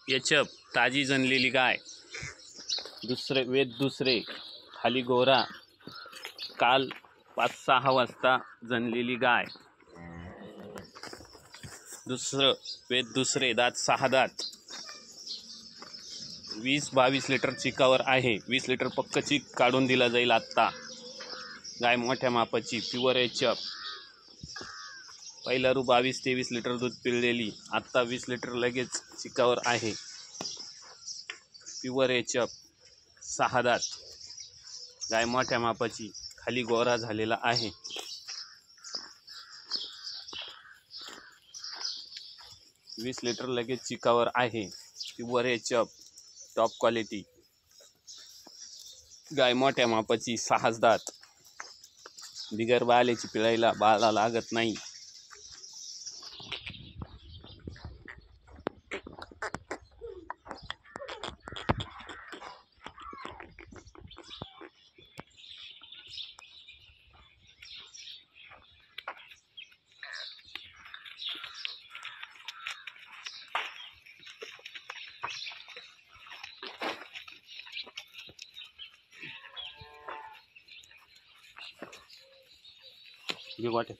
HF ताजी जनलेली गाय। दुसरे खाली गोरा, काल 5-6 वाजता जनलेली गाय। दुसरे दात 6 दात, 20-22 लिटर चिकावर आहे। 20 लिटर पक्क चिक काढून दिला जाईल आत्ता। गाय मोठ्या मापाची, प्युअर एचएफ। पहिला रू 22-23 लिटर दूध पिळलेली, आत्ता 20 लिटर लगेच चिकावर आहे। प्युअर एचएफ, 6 दात, गाय मोठ्या मापाची, खाली गोरा झालेला आहे। 20 लिटर लगेच चिकावर आहे। प्युअर एचएफ, टॉप क्वालिटी, गाय मोठ्या मापाची, 6 दात, बिगर बाल्याची, पिळायला बाळा लागत नाही। वाटेल